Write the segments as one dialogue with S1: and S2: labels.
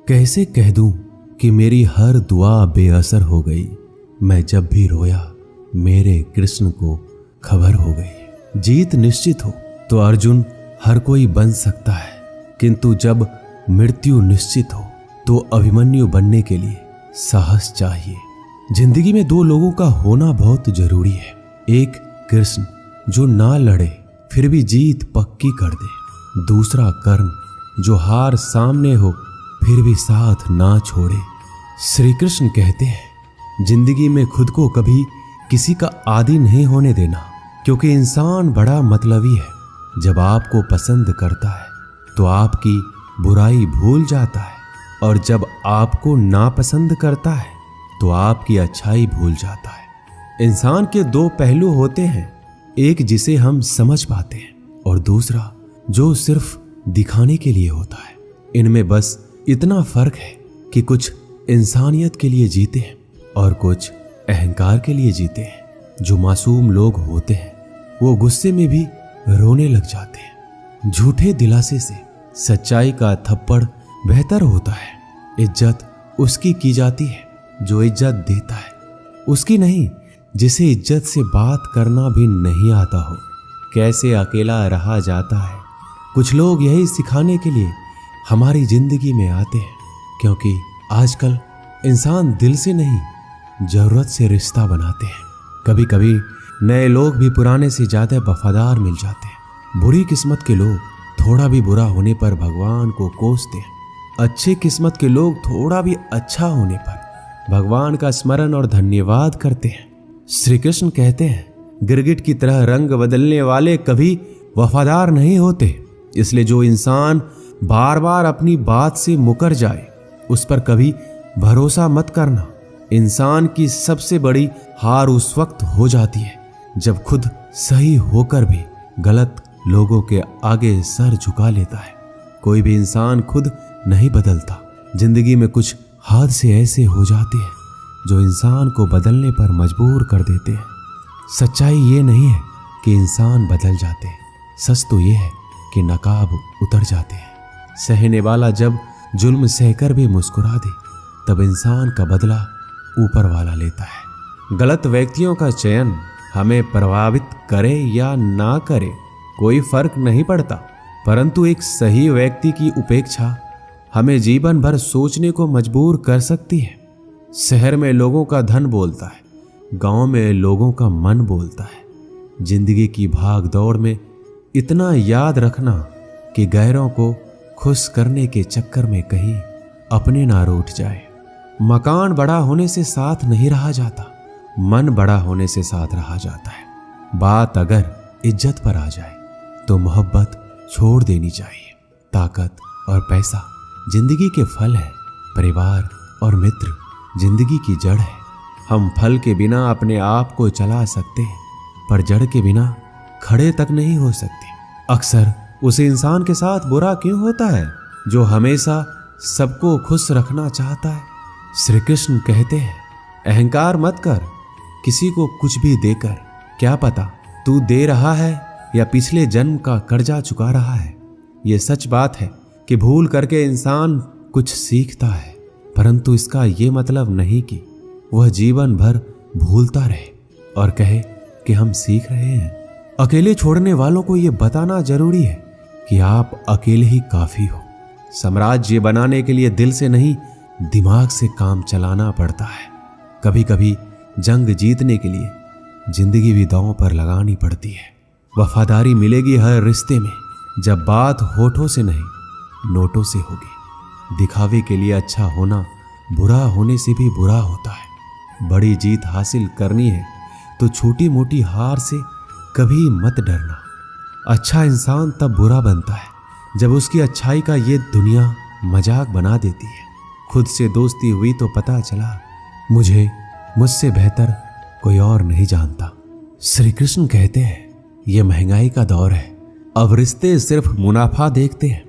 S1: कैसे कह दूं कि मेरी हर दुआ बेअसर हो गई। मैं जब भी रोया मेरे कृष्ण को खबर हो गई। जीत निश्चित हो तो अर्जुन हर कोई बन सकता है, किंतु जब मृत्यु निश्चित हो तो अभिमन्यु बनने के लिए साहस चाहिए। जिंदगी में दो लोगों का होना बहुत जरूरी है। एक कृष्ण जो ना लड़े फिर भी जीत पक्की कर दे। दूसरा कर्ण जो हार सामने हो फिर भी साथ ना छोड़े। श्री कृष्ण कहते हैं जिंदगी में खुद को कभी किसी का आदी नहीं होने देना, क्योंकि इंसान बड़ा मतलबी है। जब आपको पसंद करता है तो आपकी बुराई भूल जाता है, और जब आपको नापसंद करता है तो आपकी अच्छाई भूल जाता है। इंसान के दो पहलू होते हैं, एक जिसे हम समझ पाते हैं और दूसरा जो सिर्फ दिखाने के लिए होता है। इनमें बस इतना फर्क है कि कुछ इंसानियत के लिए जीते हैं और कुछ अहंकार के लिए जीते हैं। जो मासूम लोग होते हैं वो गुस्से में भी रोने लग जाते हैं। झूठे दिलासे से सच्चाई का थप्पड़ बेहतर होता है। इज्जत उसकी की जाती है जो इज्जत देता है, उसकी नहीं जिसे इज्जत से बात करना भी नहीं आता हो। कैसे अकेला रहा जाता है। कुछ लोग यही सिखाने के लिए हमारी जिंदगी में आते हैं, क्योंकि आजकल इंसान दिल से नहीं जरूरत से रिश्ता बनाते हैं। कभी कभी नए लोग भी पुराने से ज्यादा वफादार मिल जाते हैं। बुरी किस्मत के लोग थोड़ा भी बुरा होने पर भगवान को कोसते हैं। अच्छी किस्मत के लोग थोड़ा भी अच्छा होने पर भगवान का स्मरण और धन्यवाद करते हैं। श्री कृष्ण कहते हैं गिरगिट की तरह रंग बदलने वाले कभी वफादार नहीं होते। इसलिए जो इंसान बार बार अपनी बात से मुकर जाए उस पर कभी भरोसा मत करना। इंसान की सबसे बड़ी हार उस वक्त हो जाती है जब खुद सही होकर भी गलत लोगों के आगे सर झुका लेता है। कोई भी इंसान खुद नहीं बदलता। जिंदगी में कुछ हादसे ऐसे हो जाते हैं जो इंसान को बदलने पर मजबूर कर देते हैं। सच्चाई ये नहीं है कि इंसान बदल जाते हैं, सच तो ये है कि नकाब उतर जाते हैं। सहने वाला जब जुल्म सहकर भी मुस्कुरा दे तब इंसान का बदला ऊपर वाला लेता है। गलत व्यक्तियों का चयन हमें प्रभावित करे या ना करे कोई फर्क नहीं पड़ता, परंतु एक सही व्यक्ति की उपेक्षा हमें जीवन भर सोचने को मजबूर कर सकती है। शहर में लोगों का धन बोलता है, गांव में लोगों का मन बोलता है। जिंदगी की भाग दौड़ में इतना याद रखना कि गैरों को खुश करने के चक्कर में कहीं अपने ना रूठ जाए। मकान बड़ा होने से साथ नहीं रहा जाता, मन बड़ा होने से साथ रहा जाता है। बात अगर इज्जत पर आ जाए तो मोहब्बत छोड़ देनी चाहिए। ताकत और पैसा जिंदगी के फल है, परिवार और मित्र जिंदगी की जड़ है। हम फल के बिना अपने आप को चला सकते हैं, पर जड़ के बिना खड़े तक नहीं हो सकते। अक्सर उस इंसान के साथ बुरा क्यों होता है जो हमेशा सबको खुश रखना चाहता है। श्री कृष्ण कहते हैं अहंकार मत कर किसी को कुछ भी देकर, क्या पता तू दे रहा है या पिछले जन्म का कर्जा चुका रहा है। ये सच बात है कि भूल करके इंसान कुछ सीखता है, परंतु इसका ये मतलब नहीं कि वह जीवन भर भूलता रहे और कहे कि हम सीख रहे हैं। अकेले छोड़ने वालों को यह बताना जरूरी है कि आप अकेले ही काफी हो। साम्राज्य बनाने के लिए दिल से नहीं दिमाग से काम चलाना पड़ता है। कभी कभी जंग जीतने के लिए जिंदगी भी दांव पर लगानी पड़ती है। वफादारी मिलेगी हर रिश्ते में जब बात होठों से नहीं नोटों से होगी। दिखावे के लिए अच्छा होना बुरा होने से भी बुरा होता है। बड़ी जीत हासिल करनी है तो छोटी मोटी हार से कभी मत डरना। अच्छा इंसान तब बुरा बनता है जब उसकी अच्छाई का ये दुनिया मजाक बना देती है। खुद से दोस्ती हुई तो पता चला मुझे मुझसे बेहतर कोई और नहीं जानता। श्री कृष्ण कहते हैं यह महंगाई का दौर है, अब रिश्ते सिर्फ मुनाफा देखते हैं।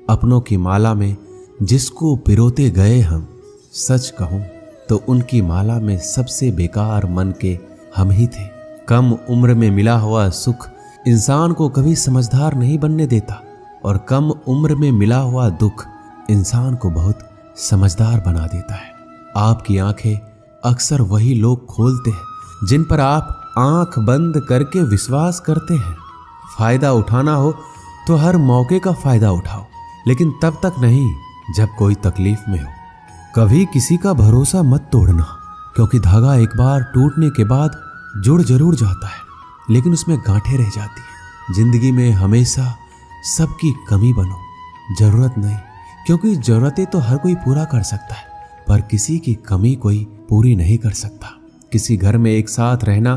S1: अपनों की माला में जिसको पिरोते गए हम, सच कहूं तो उनकी माला में सबसे बेकार मन के हम ही थे। कम उम्र में मिला हुआ सुख इंसान को कभी समझदार नहीं बनने देता और कम उम्र में मिला हुआ दुख इंसान को बहुत समझदार बना देता है। आपकी आंखें अक्सर वही लोग खोलते हैं जिन पर आप आंख बंद करके विश्वास करते हैं। फायदा उठाना हो तो हर मौके का फायदा उठाओ, लेकिन तब तक नहीं जब कोई तकलीफ में हो। कभी किसी का भरोसा मत तोड़ना, क्योंकि धागा एक बार टूटने के बाद जुड़ जरूर जाता है, लेकिन उसमें गांठें रह जाती है। जिंदगी में हमेशा सबकी कमी बनो, जरूरत नहीं, क्योंकि जरूरतें तो हर कोई पूरा कर सकता है, पर किसी की कमी कोई पूरी नहीं कर सकता। किसी घर में एक साथ रहना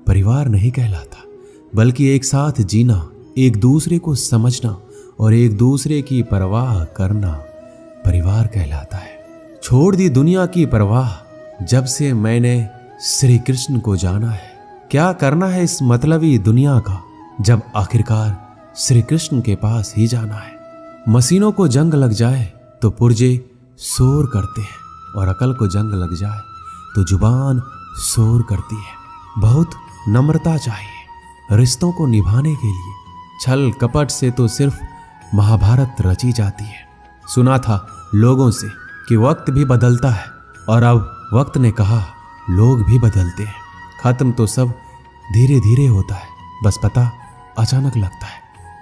S1: परिवार नहीं कहलाता, बल्कि एक साथ जीना, एक दूसरे को समझना और एक दूसरे की परवाह करना परिवार कहलाता है। छोड़ दी दुनिया की परवाह जब से मैंने श्री कृष्ण को जाना है। क्या करना है इस मतलबी दुनिया का, जब आखिरकार श्री कृष्ण के पास ही जाना है। मशीनों को जंग लग जाए तो पुर्जे शोर करते हैं, और अकल को जंग लग जाए तो जुबान शोर करती है। बहुत नम्रता चाहिए रिश्तों को निभाने के लिए। छल कपट से तो सिर्फ महाभारत रची जाती है। सुना था लोगों से कि वक्त भी बदलता है, और अब वक्त ने कहा लोग भी बदलते हैं। खत्म तो सब धीरे धीरे होता है, बस पता अचानक लगता है।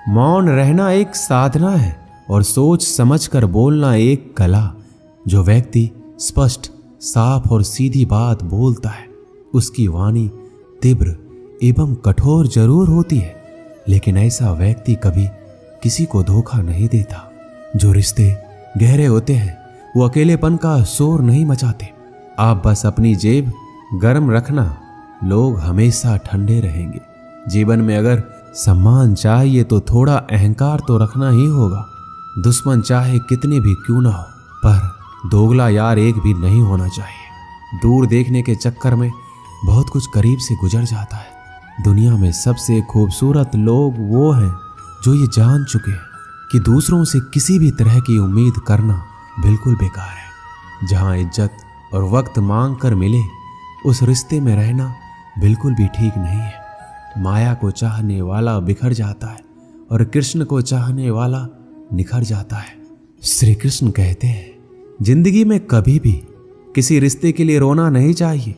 S1: मौन रहना एक साधना है, और सोच समझ कर बोलना एक कला। जो व्यक्ति स्पष्ट, साफ और सीधी बात बोलता है, उसकी वाणी तीव्र एवं कठोर जरूर होती है, लेकिन ऐसा व्यक्ति कभी किसी को धोखा नहीं देता। जो रिश्ते गहरे होते हैं वो अकेलेपन का शोर नहीं मचाते। आप बस अपनी जेब गर्म रखना, लोग हमेशा ठंडे रहेंगे। जीवन में अगर सम्मान चाहिए तो थोड़ा अहंकार तो रखना ही होगा। दुश्मन चाहे कितने भी क्यों ना हो, पर दोगला यार एक भी नहीं होना चाहिए। दूर देखने के चक्कर में बहुत कुछ करीब से गुजर जाता है। दुनिया में सबसे खूबसूरत लोग वो हैं जो ये जान चुके हैं कि दूसरों से किसी भी तरह की उम्मीद करना बिल्कुल बेकार है। जहां इज्जत और वक्त मांग कर मिले, उस रिश्ते में रहना बिल्कुल भी ठीक नहीं है। माया को चाहने वाला बिखर जाता है, और कृष्ण को चाहने वाला निखर जाता है। श्री कृष्ण कहते हैं, जिंदगी में कभी भी किसी रिश्ते के लिए रोना नहीं चाहिए,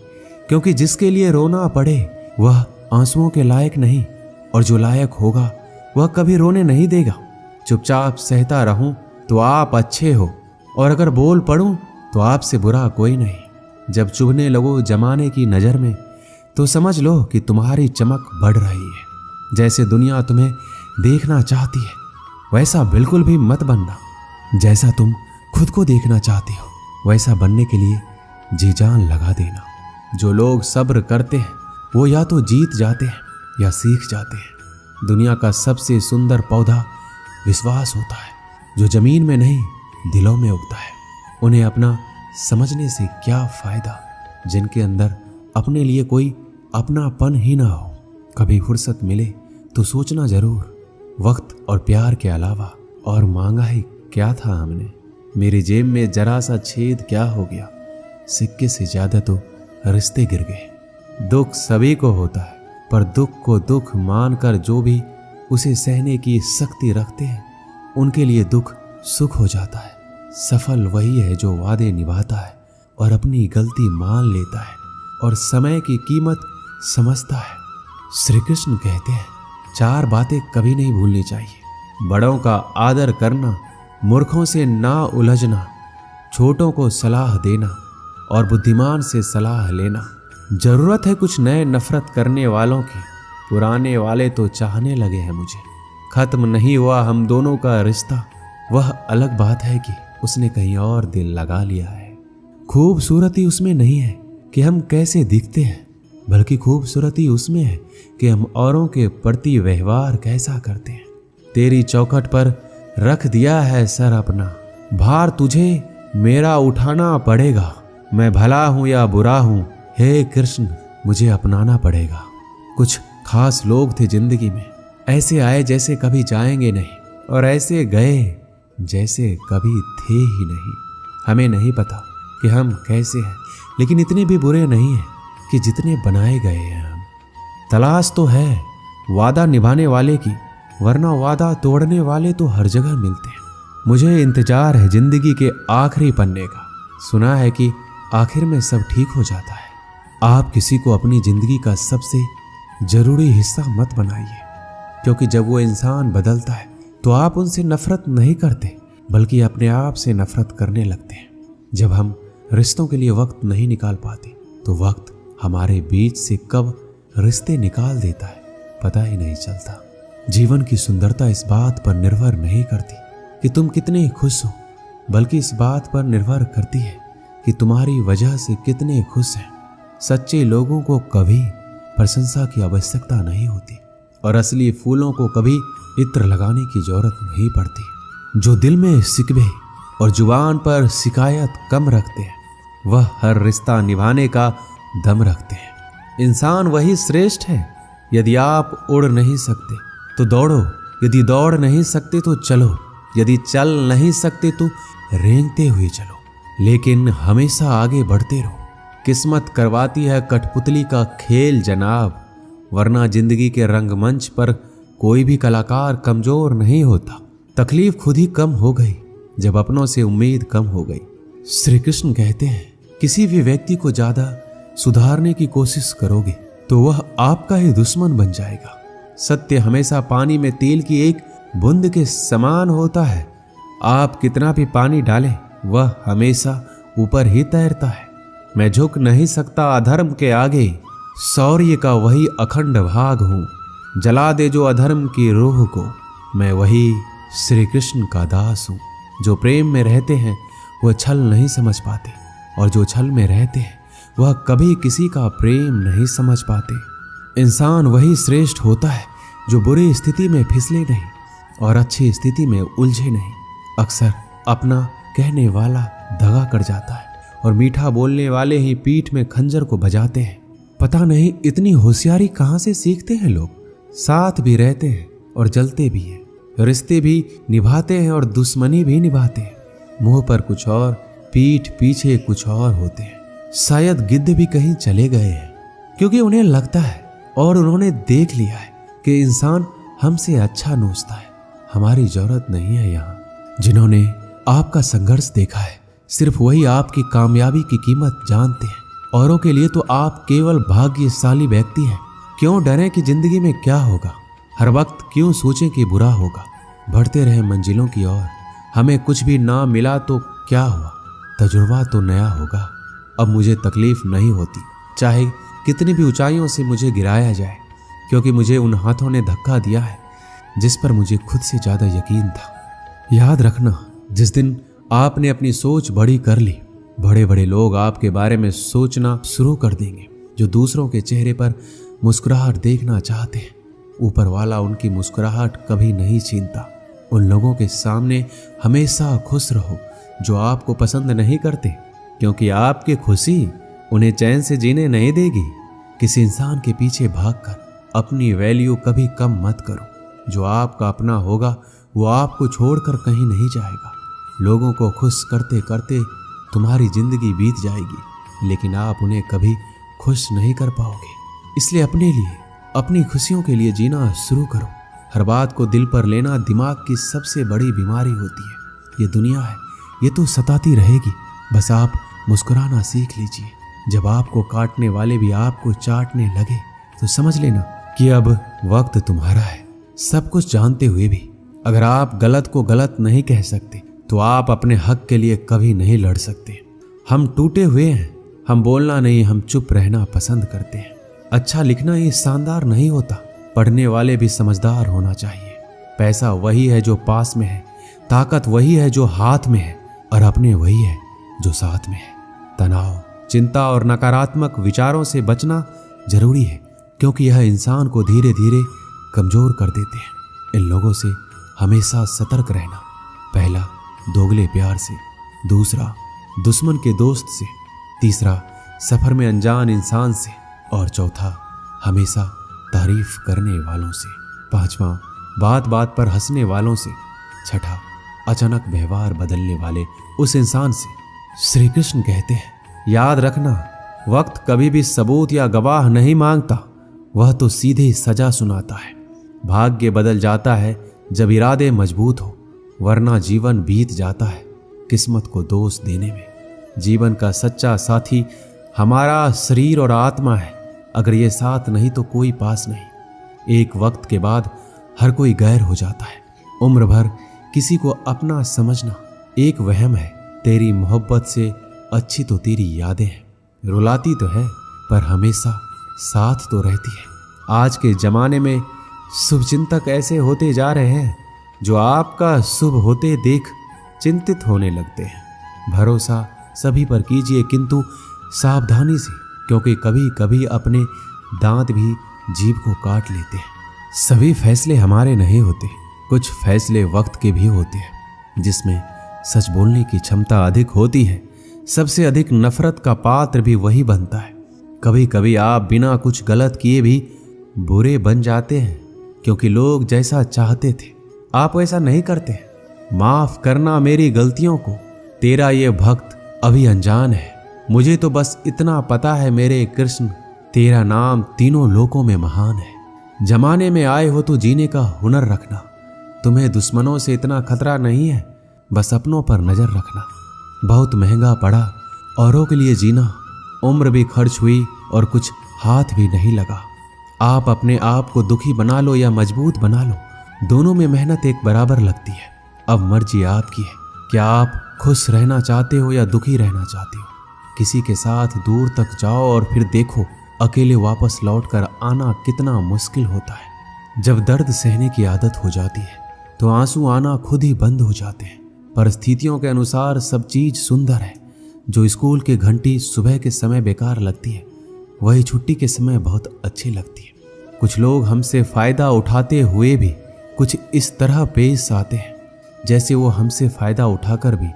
S1: क्योंकि जिसके लिए रोना पड़े वह आंसुओं के लायक नहीं, और जो लायक होगा वह कभी रोने नहीं देगा। चुपचाप सहता रहूं तो आप अच्छे हो, और अगर बोल पड़ूं तो आपसे बुरा कोई नहीं। जब चुभने लगो जमाने की नज़र में तो समझ लो कि तुम्हारी चमक बढ़ रही है। जैसे दुनिया तुम्हें देखना चाहती है वैसा बिल्कुल भी मत बनना। जैसा तुम खुद को देखना चाहते हो वैसा बनने के लिए जी जान लगा देना। जो लोग सब्र करते हैं वो या तो जीत जाते हैं या सीख जाते हैं। दुनिया का सबसे सुंदर पौधा विश्वास होता है, जो जमीन में नहीं दिलों में उगता है। उन्हें अपना समझने से क्या फायदा जिनके अंदर अपने लिए कोई अपनापन ही ना हो। कभी फुर्सत मिले तो सोचना जरूर, वक्त और प्यार के अलावा और मांगा ही क्या था हमने। मेरी जेब में जरा सा छेद क्या हो गया, सिक्के से ज्यादा तो रिश्ते गिर गए। दुख सभी को होता है, पर दुख को दुख मानकर जो भी उसे सहने की शक्ति रखते हैं उनके लिए दुख सुख हो जाता है। सफल वही है जो वादे निभाता है और अपनी गलती मान लेता है और समय की कीमत समझता है। श्री कृष्ण कहते हैं, 4 बातें कभी नहीं भूलनी चाहिए। बड़ों का आदर करना, मूर्खों से ना उलझना, छोटों को सलाह देना और बुद्धिमान से सलाह लेना। जरूरत है कुछ नए नफरत करने वालों की, पुराने वाले तो चाहने लगे हैं मुझे। खत्म नहीं हुआ हम दोनों का रिश्ता, वह अलग बात है कि उसने कहीं और दिल लगा लिया है। खूबसूरती उसमें नहीं है कि हम कैसे दिखते हैं, बल्कि खूबसूरती उसमें है कि हम औरों के प्रति व्यवहार कैसा करते हैं। तेरी चौखट पर रख दिया है सर अपना, भार तुझे मेरा उठाना पड़ेगा। मैं भला हूं या बुरा हूं, हे कृष्ण मुझे अपनाना पड़ेगा। कुछ खास लोग थे जिंदगी में, ऐसे आए जैसे कभी जाएंगे नहीं, और ऐसे गए जैसे कभी थे ही नहीं। हमें नहीं पता कि हम कैसे हैं, लेकिन इतने भी बुरे नहीं हैं कि जितने बनाए गए हैं हम। तलाश तो है वादा निभाने वाले की, वरना वादा तोड़ने वाले तो हर जगह मिलते हैं। मुझे इंतजार है जिंदगी के आखिरी पन्ने का। सुना है कि आखिर में सब ठीक हो जाता है। आप किसी को अपनी जिंदगी का सबसे जरूरी हिस्सा मत बनाइए, क्योंकि जब वो इंसान बदलता है तो आप उनसे नफरत नहीं करते बल्कि अपने आप से नफरत करने लगते हैं। जब हम रिश्तों के लिए वक्त नहीं निकाल पाते तो वक्त हमारे बीच से कब रिश्ते निकाल देता है पता ही नहीं चलता। जीवन की सुंदरता इस बात पर निर्भर नहीं करती कि तुम कितने खुश हो, बल्कि इस बात पर निर्भर करती है कि तुम्हारी वजह से कितने खुश हैं। सच्चे लोगों को कभी प्रशंसा की आवश्यकता नहीं होती और असली फूलों को कभी इत्र लगाने की जरूरत नहीं पड़ती। जो दिल में शिकवे और जुबान पर शिकायत कम रखते हैं वह हर रिश्ता निभाने का दम रखते हैं। इंसान वही श्रेष्ठ है। यदि आप उड़ नहीं सकते तो दौड़ो, यदि दौड़ नहीं सकते तो चलो, यदि चल नहीं सकते तो रेंगते हुए चलो, लेकिन हमेशा आगे बढ़ते रहो। किस्मत करवाती है कठपुतली का खेल जनाब, वरना जिंदगी के रंगमंच पर कोई भी कलाकार कमजोर नहीं होता। तकलीफ खुद ही कम हो गई जब अपनों से उम्मीद कम हो गई। श्री कृष्ण कहते हैं, किसी भी व्यक्ति को ज्यादा सुधारने की कोशिश करोगे तो वह आपका ही दुश्मन बन जाएगा। सत्य हमेशा पानी में तेल की एक बूंद के समान होता है। आप कितना भी पानी डालें वह हमेशा ऊपर ही तैरता है। मैं झुक नहीं सकता अधर्म के आगे, शौर्य का वही अखंड भाग हूं। जला दे जो अधर्म की रूह को, मैं वही श्री कृष्ण का दास हूं। जो प्रेम में रहते हैं वह छल नहीं समझ पाते, और जो छल में रहते हैं वह कभी किसी का प्रेम नहीं समझ पाते। इंसान वही श्रेष्ठ होता है जो बुरी स्थिति में फिसले नहीं और अच्छी स्थिति में उलझे नहीं। अक्सर अपना कहने वाला दगा कर जाता है और मीठा बोलने वाले ही पीठ में खंजर को बजाते हैं। पता नहीं इतनी होशियारी कहाँ से सीखते हैं लोग। साथ भी रहते हैं और जलते भी हैं, रिश्ते भी निभाते हैं और दुश्मनी भी निभाते हैं। मुंह पर कुछ और, पीठ पीछे कुछ और होते हैं। शायद गिद्ध भी कहीं चले गए हैं, क्योंकि उन्हें लगता है और उन्होंने देख लिया है कि इंसान हमसे अच्छा नोचता है। हमारी जरूरत नहीं है यहाँ। जिन्होंने आपका संघर्ष देखा है सिर्फ वही आपकी कामयाबी की कीमत जानते हैं। औरों के लिए तो आप केवल भाग्यशाली व्यक्ति हैं। क्यों डरें कि जिंदगी में क्या होगा, हर वक्त क्यों सोचें कि बुरा होगा। बढ़ते रहे मंजिलों की ओर। हमें कुछ भी ना मिला तो क्या हुआ, तजुर्बा तो नया होगा। अब मुझे तकलीफ नहीं होती चाहे कितनी भी ऊंचाइयों से मुझे गिराया जाए, क्योंकि मुझे उन हाथों ने धक्का दिया है जिस पर मुझे खुद से ज्यादा यकीन था। याद रखना, जिस दिन आपने अपनी सोच बड़ी कर ली, बड़े बड़े लोग आपके बारे में सोचना शुरू कर देंगे। जो दूसरों के चेहरे पर मुस्कुराहट देखना चाहते हैं, ऊपर वाला उनकी मुस्कुराहट कभी नहीं छीनता। उन लोगों के सामने हमेशा खुश रहो जो आपको पसंद नहीं करते, क्योंकि आपकी खुशी उन्हें चैन से जीने नहीं देगी। किसी इंसान के पीछे भागकर अपनी वैल्यू कभी कम मत करो। जो आपका अपना होगा वो आपको छोड़कर कहीं नहीं जाएगा। लोगों को खुश करते करते तुम्हारी जिंदगी बीत जाएगी, लेकिन आप उन्हें कभी खुश नहीं कर पाओगे। इसलिए अपने लिए, अपनी खुशियों के लिए जीना शुरू करो। हर बात को दिल पर लेना दिमाग की सबसे बड़ी बीमारी होती है। ये दुनिया है, ये तो सताती रहेगी, बस आप मुस्कुराना सीख लीजिए। जब आपको काटने वाले भी आपको चाटने लगे तो समझ लेना कि अब वक्त तुम्हारा है। सब कुछ जानते हुए भी अगर आप गलत को गलत नहीं कह सकते तो आप अपने हक के लिए कभी नहीं लड़ सकते। हम टूटे हुए हैं, हम बोलना नहीं, हम चुप रहना पसंद करते हैं। अच्छा लिखना ये शानदार नहीं होता, पढ़ने वाले भी समझदार होना चाहिए। पैसा वही है जो पास में है, ताकत वही है जो हाथ में है, और अपने वही है जो साथ में है। तनाव, चिंता और नकारात्मक विचारों से बचना जरूरी है, क्योंकि यह इंसान को धीरे धीरे कमजोर कर देते हैं। इन लोगों से हमेशा सतर्क रहना। पहला, दोगले प्यार से। दूसरा, दुश्मन के दोस्त से। तीसरा, सफर में अनजान इंसान से। और चौथा, हमेशा तारीफ करने वालों से। पांचवा, बात बात पर हंसने वालों से। छठा, अचानक व्यवहार बदलने वाले उस इंसान से। श्री कृष्ण कहते हैं, याद रखना, वक्त कभी भी सबूत या गवाह नहीं मांगता, वह तो सीधे सजा सुनाता है। भाग्य बदल जाता है जब इरादे मजबूत हो, वरना जीवन बीत जाता है किस्मत को दोष देने में। जीवन का सच्चा साथी हमारा शरीर और आत्मा है। अगर ये साथ नहीं तो कोई पास नहीं। एक वक्त के बाद हर कोई गैर हो जाता है। उम्र भर किसी को अपना समझना एक वहम है। तेरी मोहब्बत से अच्छी तो तेरी यादें हैं। रुलाती तो है पर हमेशा साथ तो रहती है। आज के जमाने में शुभचिंतक ऐसे होते जा रहे हैं जो आपका शुभ होते देख चिंतित होने लगते हैं। भरोसा सभी पर कीजिए किंतु सावधानी से, क्योंकि कभी कभी अपने दांत भी जीभ को काट लेते हैं। सभी फैसले हमारे नहीं होते, कुछ फैसले वक्त के भी होते हैं जिसमें सच बोलने की क्षमता अधिक होती है। सबसे अधिक नफरत का पात्र भी वही बनता है। कभी कभी आप बिना कुछ गलत किए भी बुरे बन जाते हैं, क्योंकि लोग जैसा चाहते थे आप वैसा नहीं करते। माफ करना मेरी गलतियों को, तेरा ये भक्त अभी अनजान है। मुझे तो बस इतना पता है मेरे कृष्ण, तेरा नाम तीनों लोकों में महान है। जमाने में आए हो तो जीने का हुनर रखना। तुम्हें दुश्मनों से इतना खतरा नहीं है, बस अपनों पर नजर रखना। बहुत महंगा पड़ा औरों के लिए जीना। उम्र भी खर्च हुई और कुछ हाथ भी नहीं लगा। आप अपने आप को दुखी बना लो या मजबूत बना लो, दोनों में मेहनत एक बराबर लगती है। अब मर्जी आपकी है, क्या आप खुश रहना चाहते हो या दुखी रहना चाहते हो। किसी के साथ दूर तक जाओ और फिर देखो अकेले वापस लौटकर आना कितना मुश्किल होता है। जब दर्द सहने की आदत हो जाती है तो आंसू आना खुद ही बंद हो जाते हैं। परिस्थितियों के अनुसार सब चीज सुंदर है। जो स्कूल की घंटी सुबह के समय बेकार लगती है, वही छुट्टी के समय बहुत अच्छी लगती है। कुछ लोग हमसे फायदा उठाते हुए भी कुछ इस तरह पेश आते हैं जैसे वो हमसे फायदा उठाकर भी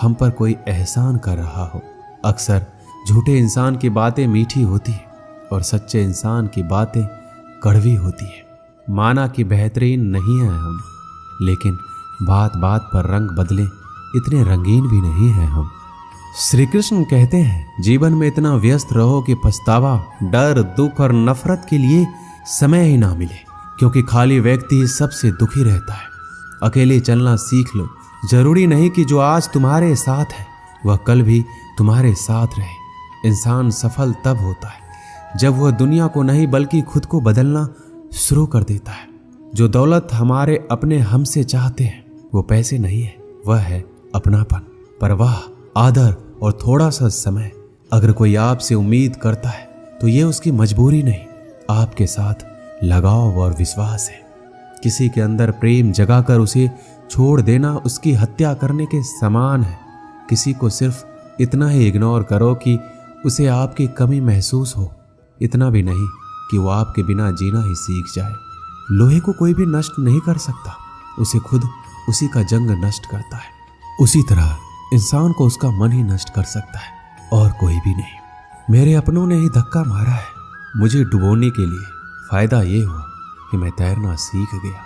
S1: हम पर कोई एहसान कर रहा हो। अक्सर झूठे इंसान की बातें मीठी होती है और सच्चे इंसान की बातें कड़वी होती है। माना कि बेहतरीन नहीं है हम, लेकिन बात बात पर रंग बदले इतने रंगीन भी नहीं है हम। श्री कृष्ण कहते हैं, जीवन में इतना व्यस्त रहो कि पछतावा, डर, दुख और नफरत के लिए समय ही ना मिले, क्योंकि खाली व्यक्ति ही सबसे दुखी रहता है। अकेले चलना सीख लो। जरूरी नहीं कि जो आज तुम्हारे साथ है वह कल भी तुम्हारे साथ रहे। इंसान सफल तब होता है जब वह दुनिया को नहीं बल्कि खुद को बदलना शुरू कर देता है। जो दौलत हमारे अपने हमसे चाहते हैं वो पैसे नहीं है, वह है अपनापन, परवाह, आदर और थोड़ा सा समय। अगर कोई आपसे उम्मीद करता है तो ये उसकी मजबूरी नहीं, आपके साथ लगाव और विश्वास है। किसी के अंदर प्रेम जगाकर उसे छोड़ देना उसकी हत्या करने के समान है। किसी को सिर्फ इतना ही इग्नोर करो कि उसे आपकी कमी महसूस हो, इतना भी नहीं कि वो आपके बिना जीना ही सीख जाए। लोहे को कोई भी नष्ट नहीं कर सकता, उसे खुद उसी का जंग नष्ट करता है। उसी तरह इंसान को उसका मन ही नष्ट कर सकता है और कोई भी नहीं। मेरे अपनों ने ही धक्का मारा है मुझे डुबोने के लिए। फायदा ये हुआ कि मैं तैरना सीख गया।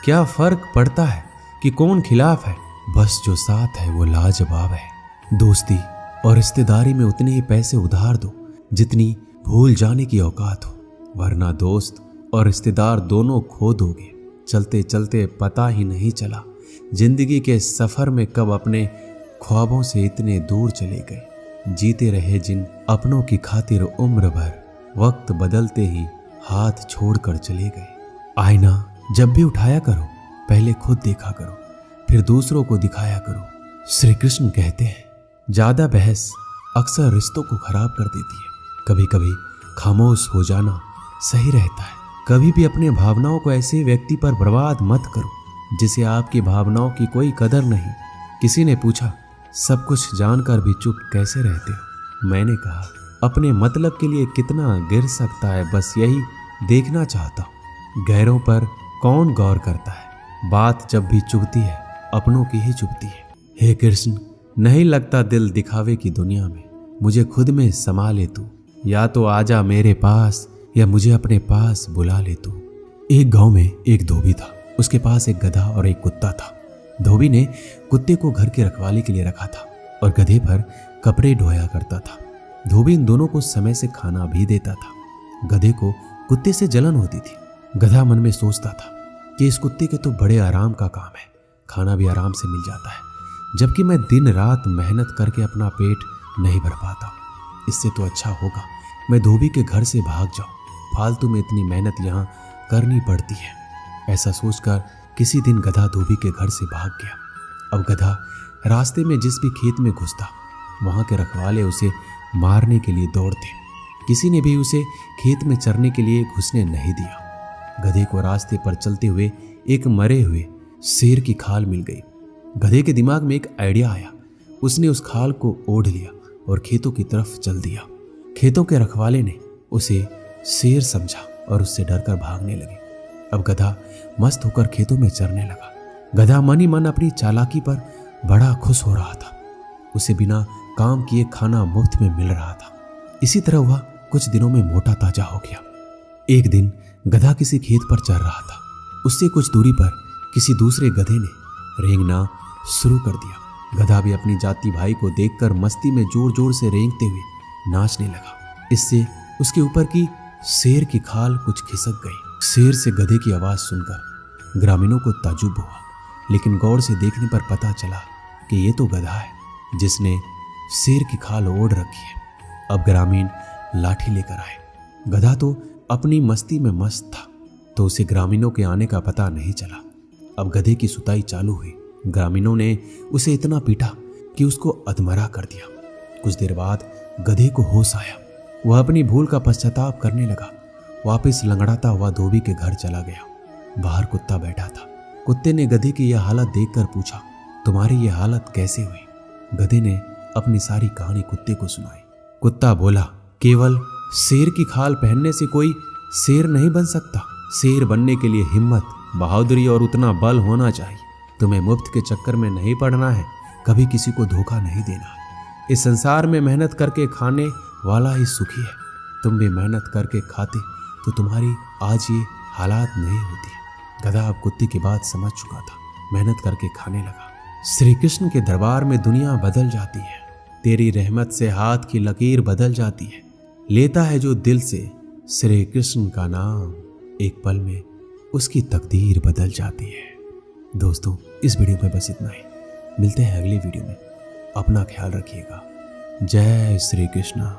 S1: क्या फर्क पड़ता है कि कौन खिलाफ है, बस जो साथ है वो लाजवाब है। दोस्ती और रिश्तेदारी में उतने ही पैसे उधार दो जितनी भूल जाने की औकात हो, वरना दोस्त और रिश्तेदार दोनों खो दोगे। चलते चलते पता ही नहीं चला जिंदगी के सफर में कब अपने ख्वाबों से इतने दूर चले गए। जीते रहे जिन अपनों की खातिर उम्र भर, वक्त बदलते ही हाथ छोड़कर चले गए। आईना जब भी उठाया करो पहले खुद देखा करो, फिर दूसरों को दिखाया करो। श्री कृष्ण कहते हैं, ज्यादा बहस अक्सर रिश्तों को खराब कर देती है। कभी कभी खामोश हो जाना सही रहता है। कभी भी अपने भावनाओं को ऐसे व्यक्ति पर बर्बाद मत करो जिसे आपकी भावनाओं की कोई कदर नहीं। किसी ने पूछा, सब कुछ जानकर भी चुप कैसे रहते हो? मैंने कहा, अपने मतलब के लिए कितना गिर सकता है, बस यही देखना चाहता हूँ। गैरों पर कौन गौर करता है? बात जब भी चुभती है अपनों की ही चुभती है। हे कृष्ण, नहीं लगता दिल दिखावे की दुनिया में, मुझे खुद में समा ले तू। या तो आजा मेरे पास या मुझे अपने पास बुला ले तू। एक गांव में एक धोबी था। उसके पास एक गधा और एक कुत्ता था। धोबी ने कुत्ते को घर की रखवाली के लिए रखा था और गधे पर कपड़े ढोया करता था। धोबी इन दोनों को समय से खाना भी देता था। गधे को कुत्ते से जलन होती थी। गधा मन में सोचता था कि इस कुत्ते के तो बड़े आराम का काम है, खाना भी आराम से मिल जाता है, जबकि मैं दिन रात मेहनत करके अपना पेट नहीं भर पाता। इससे तो अच्छा होगा मैं धोबी के घर से भाग जाऊं, फालतू में इतनी मेहनत यहाँ करनी पड़ती है। ऐसा सोचकर किसी दिन गधा धोबी के घर से भाग गया। अब गधा रास्ते में जिस भी खेत में घुसता, वहां के रखवाले उसे मारने के लिए दौड़ते। किसी ने भी उसे खेत में चरने के लिए घुसने नहीं दिया। गधे को रास्ते पर चलते हुए एक मरे हुए शेर की खाल मिल गई। गधे के दिमाग में एक आइडिया आया। उसने उस खाल को ओढ़ लिया और खेतों की तरफ चल दिया। खेतों के रखवाले ने उसे शेर समझा और उससे डरकर भागने लगे। अब गधा मस्त होकर खेतों में चरने लगा। गधा मन ही मन अपनी चालाकी पर बड़ा खुश हो रहा था। उसे बिना काम किए खाना मुफ्त में मिल रहा था। इसी तरह वह कुछ दिनों में मोटा ताजा हो गया। एक दिन गधा किसी खेत पर चर रहा था। उससे कुछ दूरी पर किसी दूसरे गधे ने रेंगना शुरू कर दिया। गधा भी अपनी जाति भाई को देखकर मस्ती में जोर जोर से रेंगते हुए नाचने लगा। इससे उसके ऊपर की शेर की खाल कुछ खिसक गई। शेर से गधे की आवाज सुनकर ग्रामीणों को ताज्जुब हुआ, लेकिन गौर से देखने पर पता चला कि ये तो गधा है जिसने शेर की खाल ओढ़ रखी है। अब ग्रामीण लाठी लेकर आए। गधा तो अपनी मस्ती में मस्त था, तो उसे ग्रामीणों के आने का पता नहीं चला। अब गधे की सुताई चालू हुई। ग्रामीणों ने उसे इतना पीटा कि उसको अधमरा कर दिया। कुछ देर बाद गधे को होश आया। वह अपनी भूल का पश्चाताप करने लगा। वापस लंगड़ाता हुआ धोबी के घर चला गया। बाहर कुत्ता बैठा था। कुत्ते ने गधे की यह हालत देखकर पूछा, तुम्हारी यह हालत कैसे हुई? गधे ने अपनी सारी कहानी कुत्ते को सुनाई। कुत्ता बोला, केवल शेर की खाल पहनने से कोई शेर नहीं बन सकता। शेर बनने के लिए हिम्मत, बहादुरी और उतना बल होना चाहिए। तुम्हें मुफ्त के चक्कर में नहीं पड़ना है, कभी किसी को धोखा नहीं देना। इस संसार में मेहनत करके खाने वाला ही सुखी है। तुम भी मेहनत करके खाते तो तुम्हारी आज ये हालात नहीं होती। गधा अब कुत्ते की बात समझ चुका था। मेहनत करके खाने लगा। श्री कृष्ण के दरबार में दुनिया बदल जाती है। तेरी रहमत से हाथ की लकीर बदल जाती है। लेता है जो दिल से श्री कृष्ण का नाम, एक पल में उसकी तकदीर बदल जाती है। दोस्तों, इस वीडियो में बस इतना ही। मिलते हैं अगले वीडियो में। अपना ख्याल रखिएगा। जय श्री कृष्ण।